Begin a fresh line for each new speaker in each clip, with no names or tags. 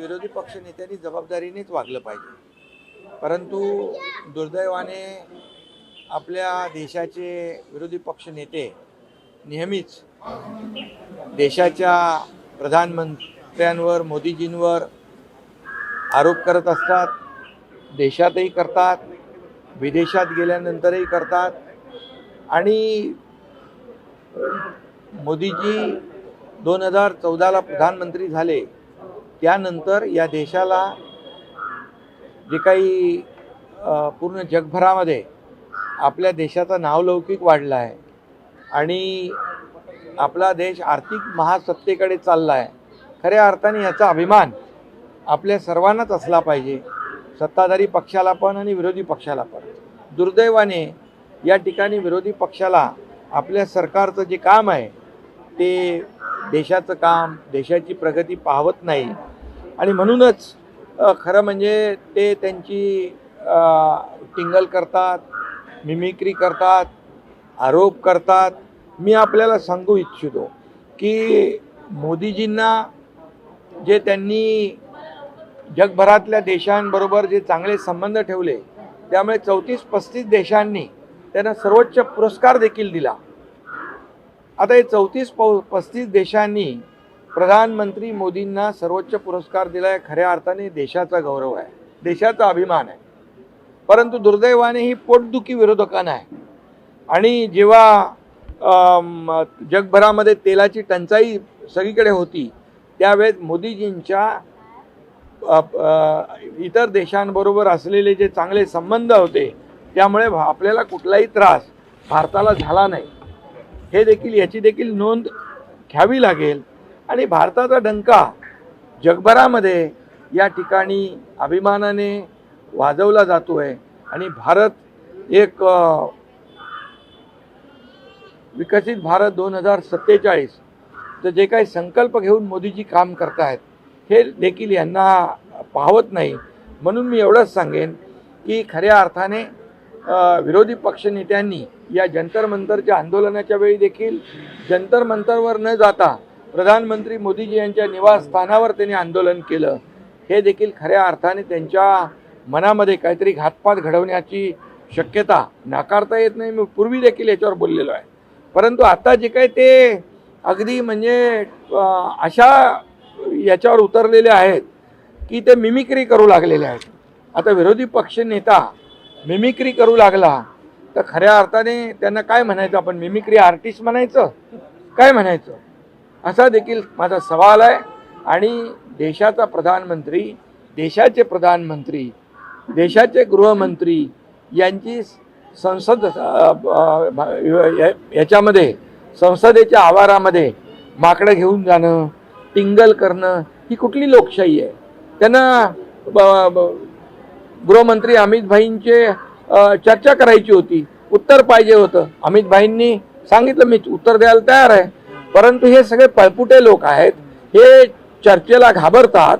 विरोधी पक्षनेत्यांनी जबाबदारीनेच वागलं पाहिजे, परंतु दुर्दैवाने आपल्या देशाचे विरोधी पक्षनेते नेहमीच देशाच्या प्रधानमंत्र्यांवर, मोदीजींवर आरोप करत असतात. देशातही करतात, विदेशात गेल्यानंतरही करतात. आणि मोदीजी 2014ला प्रधानमंत्री झाले त्यानंतर या देशाला जे काही पूर्ण जगभरामध्ये आपल्या देशाचा नावलौकिक वाढला आहे आणि आपला देश आर्थिक महासत्तेकडे चालला आहे. खऱ्या अर्थाने याचा अभिमान आपल्या सर्वांनाच असला पाहिजे, सत्ताधारी पक्षाला पण आणि विरोधी पक्षाला पण. दुर्दैवाने या ठिकाणी विरोधी पक्षाला आपल्या सरकारचं जे काम आहे ते देशाचं काम, देशाची प्रगती पाहवत नाही. आणि म्हणूनच खरं म्हणजे ते त्यांची टिंगल करतात, मिमिक्री करतात, आरोप करतात. मी आपल्याला सांगू इच्छितो की मोदीजींना जे त्यांनी जगभरातल्या देशांबरोबर जे चांगले संबंध ठेवले त्यामुळे 34-35 देशांनी त्यांना सर्वोच्च पुरस्कार देखील दिला. आता हे 34-35 देशांनी प्रधानमंत्री मोदींना सर्वोच्च पुरस्कार दिला आहे. खऱ्या अर्थाने देशाचा गौरव आहे, देशाचा अभिमान आहे. परंतु दुर्दैवाने ही पोटदुखी विरोधकांना आहे. आणि जेव्हा जगभरामध्ये तेलाची टंचाई सगळीकडे होती त्यावेळेस मोदीजींच्या इतर देशांबरोबर असलेले जे चांगले संबंध होते त्यामुळे आपल्याला कुठलाही त्रास भारताला झाला नाही. हे देखील याची देखील नोंद घ्यावी लागेल. आणि भारताचा डंका जगभरामध्ये या ठिकाणी अभिमानाने वाजवला जातो आहे. आणि भारत एक विकसित भारत 2047 तर जे काही संकल्प घेऊन मोदीजी काम करत आहेत हे देखील यांना पाहवत नाही. म्हणून मी एवढंच सांगेन की खऱ्या अर्थाने विरोधी पक्षनेत्यांनी या जंतर मंतरच्या आंदोलनाच्या वेळी देखील जंतर मंतरवर न जाता प्रधानमंत्री मोदीजी यांच्या निवासस्थानावर त्यांनी आंदोलन केलं. हे देखील खऱ्या अर्थाने त्यांच्या मनामध्ये काहीतरी घातपात घडवण्याची शक्यता नाकारता येत नाही. मी पूर्वी देखील याच्यावर बोललेलो आहे. परंतु आता जे काही ते अगदी म्हणजे अशा याच्यावर उतरलेले आहेत की ते मिमिक्री करू लागलेले आहेत. आता विरोधी पक्ष नेता मिमिक्री करू लागला तर खऱ्या अर्थाने त्यांना काय म्हणायचं, आपण मिमिक्री आर्टिस्ट म्हणायचं, काय म्हणायचं, असा देखील माझा सवाल आहे. आणि देशाचा प्रधानमंत्री, देशाचे प्रधानमंत्री, देशाचे गृहमंत्री यांची संसद याच्यामध्ये संसदेच्या आवारामध्ये माकडं घेऊन जाणं, टिंगल करणं ही कुठली लोकशाही आहे? त्यांना गृहमंत्री अमित भाईंचे चर्चा करायची होती, उत्तर पाहिजे होतं. अमित भाईंनी सांगितलं मी उत्तर द्यायला तयार आहे. परंतु हे सगळे पळपुटे लोक आहेत, हे चर्चेला घाबरतात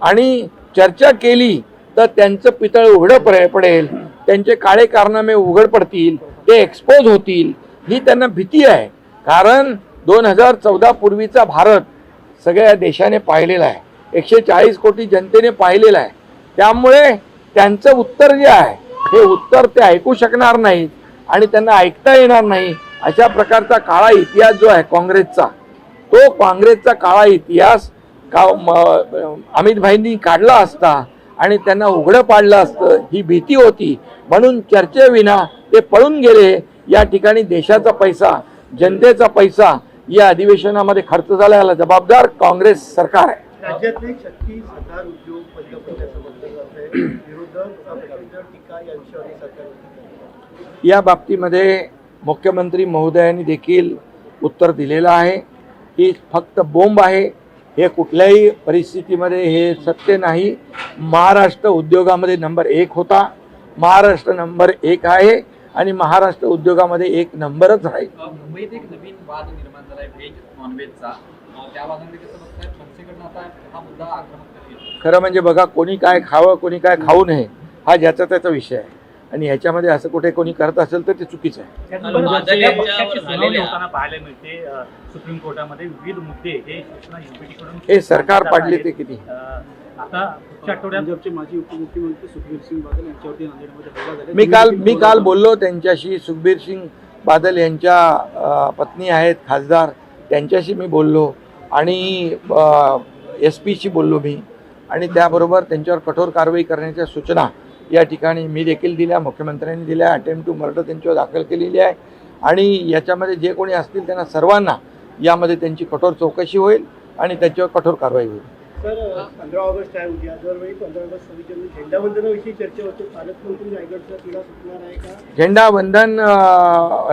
आणि चर्चा केली तर त्यांचं पितळ उघडं पडेल, त्यांचे काळे कारनामे उघड पडतील, ते एक्सपोज होतील, ही त्यांना भीती आहे. कारण 2014 पूर्वीचा भारत सगळ्या देशाने पाहिलेला आहे, 140 कोटी जनतेने पाहिलेला आहे. त्यामुळे त्यांचं उत्तर जे आहे हे उत्तर ते ऐकू शकणार नाहीत आणि त्यांना ऐकता येणार नाही. अशा प्रकारचा काळा इतिहास जो आहे काँग्रेसचा, तो काँग्रेसचा काळा इतिहास अमित भाईंनी काढला असता आणि त्यांना उघडं पाडलं असतं, ही भीती होती. म्हणून चर्चेविना ते पळून गेले. या ठिकाणी देशाचा पैसा, जनतेचा पैसा या अधिवेशनामध्ये खर्च झाला, याला जबाबदार काँग्रेस सरकार आहे.
राज्यातले 36,000 उद्योग बंद पडल्याचं म्हटलं जात आहे. विरोधक पक्षांच्या टीका या विषयावर सरकार
या बाबतीमध्ये मुख्यमंत्री महोदयांनी देखील उत्तर दिलेलं आहे. ही फक्त बोंब आहे, हे कुठल्याही परिस्थितीमध्ये हे सत्य नाही. महाराष्ट्र उद्योगामध्ये नंबर 1 होता, महाराष्ट्र नंबर 1 आहे आणि महाराष्ट्र उद्योगामध्ये 1 नंबरच राहील.
मुंबईत एक नवीन वाद निर्माण झाला आहे व्हेज नॉनव्हेजचा. त्या वादामध्ये कसं बघताय मनसेकडनं आता हा मुद्दा आक्रमक करतील?
खरं म्हणजे बघा, कोणी काय खावं कोणी काय खाऊ नये हा ज्याचा त्याचा विषय आहे आणि ह्याच्यामध्ये असं कुठे कोणी करत असेल तर ते चुकीचं आहे.
होताना पाहायला मिळते सुप्रीम कोर्टामध्ये विविध मुद्दे हे सूचना UPT कडून
हे सरकार पाडले ते किती
आता पुढच्या आठवड्यात पंजाबचे माजी उपमुख्यमंत्री सुखबीर सिंग बादल यांच्यावरती नांदेडमध्ये हल्ला झाला.
मी काल बोललो त्यांच्याशी. सुखबीर सिंग बादल यांच्या पत्नी आहेत खासदार, त्यांच्याशी मी बोललो आणि SP शी बोललो मी, आणि त्याबरोबर त्यांच्यावर कठोर कारवाई करण्याच्या सूचना या ठिकाणी मी देखील दिल्या, मुख्यमंत्र्यांनी दिल्या. अटेम्प्ट टू मर्डर त्यांच्यावर दाखल केलेली आहे आणि याच्यामध्ये जे कोणी असतील त्यांना सर्वांना यामध्ये त्यांची कठोर चौकशी होईल आणि त्याच्यावर कठोर कारवाई होईल.
सर 15 ऑगस्ट आहे उद्या. दरवेळी 15 ऑगस्ट 26 जानेवारी झेंडावंदनाविषयी चर्चा होते. पालकमंत्री रायगडचा तिढा सुटणार आहे का?
झेंडावंदन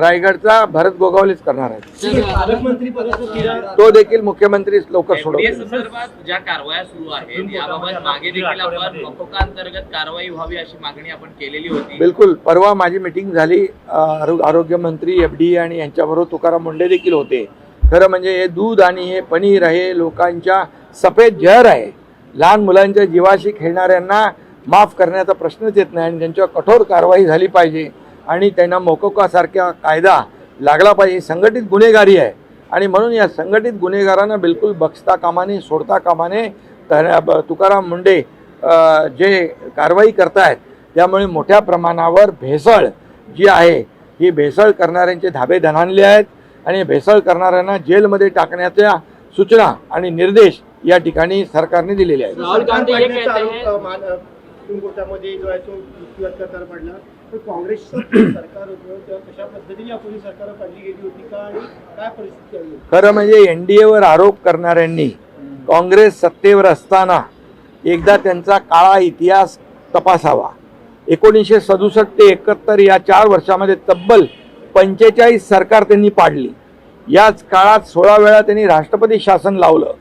रायगडचा भरत गोगावलेच करणार आहेत.
पालकमंत्री पदाचा तिढा
तो देखील मुख्यमंत्री लवकर सोडवतील.
संदर्भात ज्या कारवाया सुरू आहेत याबाबत मागे देखील आपण मकोका अंतर्गत कारवाई व्हावी अशी मागणी आपण केलेली होती.
बिलकुल. परवा माझी मीटिंग झाली, आरोग्यमंत्री FD आणि यांच्याबरोबर तुकाराम मुंडे देखील होते. खरं म्हणजे हे दूध आणि हे पनीर हे लोकांच्या सफेद जहर आहे. लहान मुलांच्या जीवाशी खेळणाऱ्यांना माफ करण्याचा प्रश्नच येत नाही आणि त्यांच्यावर कठोर कारवाई झाली पाहिजे आणि त्यांना मोकोकासारखा कायदा लागला पाहिजे. संघटित गुन्हेगारी आहे आणि म्हणून या संघटित गुन्हेगारांना बिलकुल बक्षता कामाने सोडता कामाने. तुकाराम मुंडे जे कारवाई करतायत त्यामुळे मोठ्या प्रमाणावर भेसळ जी आहे ही भेसळ करणाऱ्यांचे धाबे दणाणले आहेत आणि भेसळ करणाऱ्यांना जेलमध्ये टाकण्याच्या सूचना आणि निर्देश या ठिकाणी सरकारने दिलेले आहेत.
राहुल गांधी हे कहते हैं सुप्रीम कोर्टामध्ये जो आहे तो युक्तिवाद पडला, तर काँग्रेसचं सरकार होतं तेव्हा कशा पद्धतीने आपली सरकार पाडली गेली होती का आणि काय परिस्थिती आली?
खरं म्हणजे NDAवर आरोप करणाऱ्यांनी काँग्रेस सत्तेवर असताना एकदा त्यांचा काळा इतिहास तपासावा. 1967 ते 71 या 4 वर्षामध्ये तब्बल 45 सरकार त्यांनी पाडली. याच काळात 16 वेळा त्यांनी राष्ट्रपती शासन लावलं.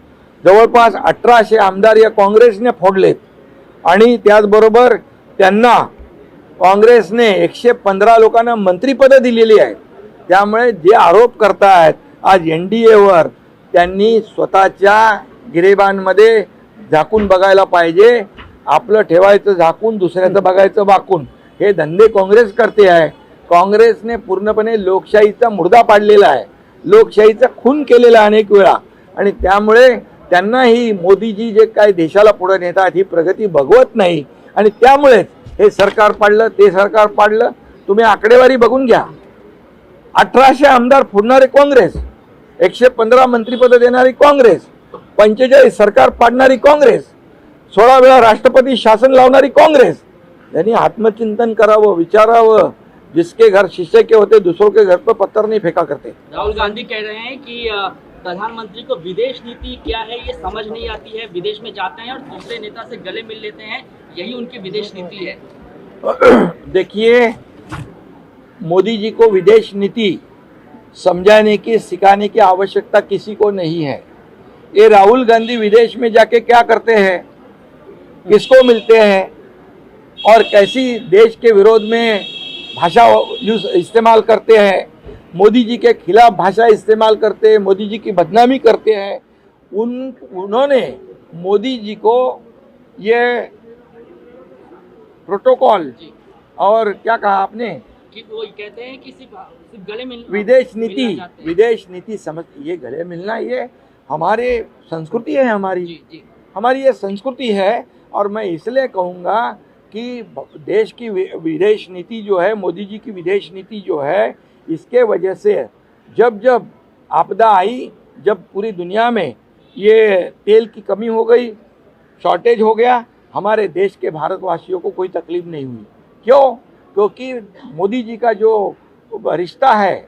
जवळपास 1800 आमदार या काँग्रेसने फोडलेत आणि त्याचबरोबर त्यांना काँग्रेसने 115 लोकांना मंत्रिपदं दिलेली आहेत. त्यामुळे जे आरोप करतायत आज NDAवर, त्यांनी स्वतःच्या गिरेबांमध्ये झाकून बघायला पाहिजे. आपलं ठेवायचं झाकून, दुसऱ्याचं बघायचं वाकून, हे धंदे काँग्रेस करते आहे. काँग्रेसने पूर्णपणे लोकशाहीचा मुर्दा पाडलेला आहे, लोकशाहीचा खून केलेला अनेक वेळा आणि त्यामुळे त्यांनाही मोदीजी जे काय देशाला पुढे नेतात ही प्रगती बघवत नाही आणि त्यामुळेच हे सरकार पाडलं, ते सरकार पाडलं. तुम्ही आकडेवारी बघून घ्या. 1800 आमदार फोडणारे काँग्रेस, 115 मंत्रिपद देणारी काँग्रेस, 45 सरकार पाडणारी काँग्रेस, 16 वेळा राष्ट्रपती शासन लावणारी काँग्रेस. यांनी आत्मचिंतन करावं, विचारावं. जिसके घर शीशे के होते दूसरों के घर पर पत्थर नहीं फेंका करते.
राहुल गांधी कह रहे हैं कि प्रधानमंत्री को विदेश नीति क्या है ये समझ नहीं आती है. विदेश में जाते हैं और दूसरे नेता से गले मिल लेते हैं, यही उनकी विदेश नीति है.
देखिए, मोदी जी को विदेश नीति समझाने की, सिखाने की आवश्यकता किसी को नहीं है. ये राहुल गांधी विदेश में जाके क्या करते हैं, किसको मिलते हैं और कैसी देश के विरोध में भाषा इस्तेमाल करते हैं, मोदी जी के खिलाफ भाषा इस्तेमाल करते हैं, मोदी जी की बदनामी करते हैं. उन्होंने मोदी जी को ये प्रोटोकॉल और क्या कहा आपने
कि वो कहते हैं कि सिर्फ गले मिल
विदेश नीति समझ, ये गले मिलना ये हमारे संस्कृति है, हमारी ये संस्कृति है. और मैं इसलिए कहूँगा कि देश की विदेश नीति जो है, मोदी जी की विदेश नीति जो है, इसके वजह से जब जब आपदा आई, जब पूरी दुनिया में ये तेल की कमी हो गई, शॉर्टेज हो गया, हमारे देश के भारतवासियों को कोई तकलीफ नहीं हुई. क्यों? क्योंकि मोदी जी का जो रिश्ता है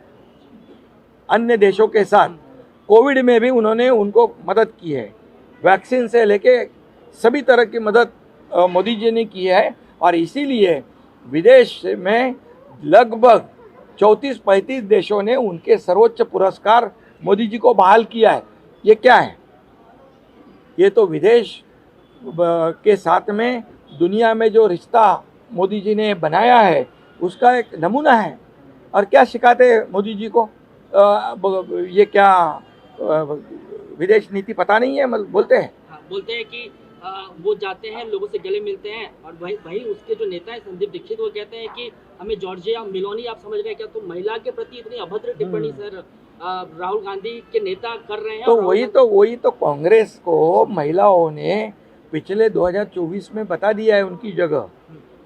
अन्य देशों के साथ, कोविड में भी उन्होंने उनको मदद की है. वैक्सीन से लेके सभी तरह की मदद मोदी जी ने की है और इसीलिए विदेश में लगभग 34-35 देशों ने उनके सर्वोच्च पुरस्कार मोदी जी को बहाल किया है. ये क्या है? ये तो विदेश के साथ में दुनिया में जो रिश्ता मोदी जी ने बनाया है उसका एक नमूना है. और क्या सिखाते मोदी जी को? ये क्या विदेश नीति पता नहीं है, मतलब बोलते हैं.
बोलते हैं कि वो जाते हैं, लोगों से गले मिलते हैं और वही उसके जो नेता है संदीप दीक्षित, वो कहते हैं कि हमें जॉर्जिया मेलोनी आप समझ गए क्या? तो महिला के प्रति इतनी अभद्र टिप्पणी सर राहुल गांधी के नेता कर रहे हैं.
तो वही तो कांग्रेस को महिलाओं ने पिछले 2024 में बता दिया है उनकी जगह।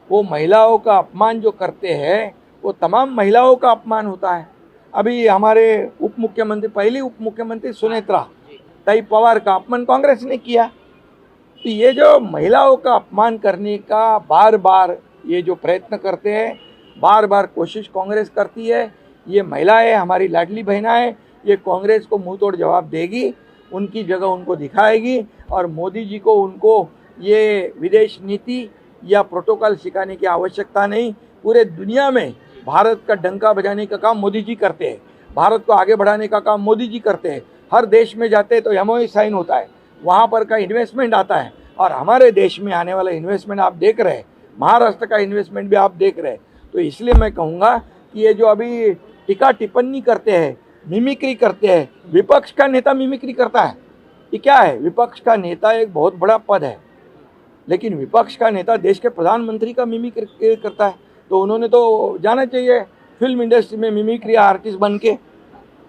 वो महिलाओं का अपमान जो करते हैं वो तमाम महिलाओं का अपमान होता है। अभी हमारे उप मुख्यमंत्री, पहली उप मुख्यमंत्री सुनेत्रा ताई पवार का अपमान कांग्रेस ने किया। तो ये जो महिलाओं का अपमान करने का बार बार ये जो प्रयत्न करते हैं, बार बार कोशिश कांग्रेस करती है, ये महिलाएं हमारी लाडली बहनाएं, ये कांग्रेस को मुंह तोड़ जवाब देगी, उनकी जगह उनको दिखाएगी और मोदी जी को उनको ये विदेश नीति या प्रोटोकॉल सिखाने की आवश्यकता नहीं। पूरे दुनिया में भारत का डंका बजाने का काम मोदी जी करते हैं, भारत को आगे बढ़ाने का काम मोदी जी करते हैं। हर देश में जाते हैं तो एमओयू साइन होता है, वहाँ पर का इन्वेस्टमेंट आता है और हमारे देश में आने वाला इन्वेस्टमेंट आप देख रहे हैं, महाराष्ट्र का इन्वेस्टमेंट भी आप देख रहे हैं। तो इसलिए मैं कहूँगा कि ये जो अभी टीका टिप्पणी करते हैं, मिमिक्री करते हैं, विपक्ष का नेता मिमिक्री करता है, ये क्या है? विपक्ष का नेता एक बहुत बड़ा पद है, लेकिन विपक्ष का नेता देश के प्रधानमंत्री का मिमिक्री करता है। तो उन्होंने तो जाना चाहिए फिल्म इंडस्ट्री में मिमिक्री आर्टिस्ट बन के,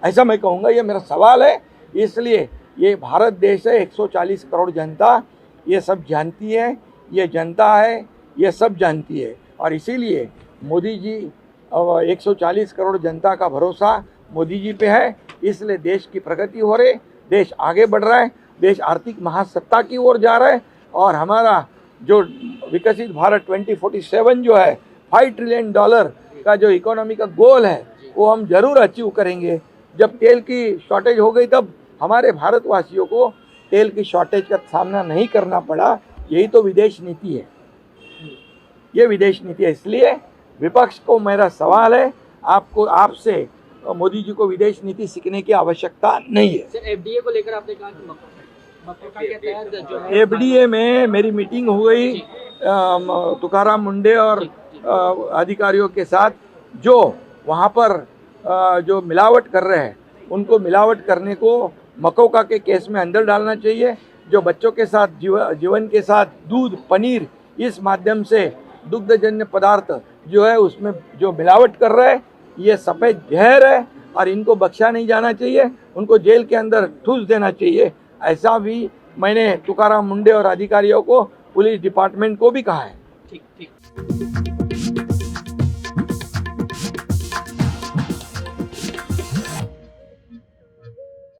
ऐसा मैं कहूँगा। ये मेरा सवाल है। इसलिए ये भारत देश है, 140 करोड़ जनता ये सब जानती है, ये जनता है, ये सब जानती है और इसीलिए मोदी जी 140 करोड़ जनता का भरोसा मोदी जी पे है। इसलिए देश की प्रगति हो रही, देश आगे बढ़ रहा है, देश आर्थिक महासत्ता की ओर जा रहा है और हमारा जो विकसित भारत 2047 जो है $5 ट्रिलियन का जो इकोनॉमी का गोल है वो हम जरूर अचीव करेंगे। जब तेल की शॉर्टेज हो गई तब हमारे भारतवासियों को तेल की शॉर्टेज का सामना नहीं करना पड़ा। यही तो विदेश नीति है, ये विदेश नीति है। इसलिए विपक्ष को मेरा सवाल है, आपसे मोदी जी को विदेश नीति सीखने की आवश्यकता नहीं है।
सर, एफडीए को लेकर आपने कहा कि मकोका के तहत जो है
एफडीए में मेरी मीटिंग हो गई तुकाराम मुंडे और अधिकारियों के साथ, जो वहाँ पर जो मिलावट कर रहे हैं उनको मिलावट करने को मकोका के केस में अंदर डालना चाहिए। जो बच्चों के साथ जीवन के साथ दूध, पनीर, इस माध्यम से दुग्धजन्य पदार्थ जो है उसमें जो मिलावट कर रहे हैं ये सफ़ेद जहर है और इनको बख्शा नहीं जाना चाहिए, उनको जेल के अंदर ठूस देना चाहिए। ऐसा भी मैंने तुकाराम मुंडे और अधिकारियों को, पुलिस डिपार्टमेंट को भी कहा है।
ठीक।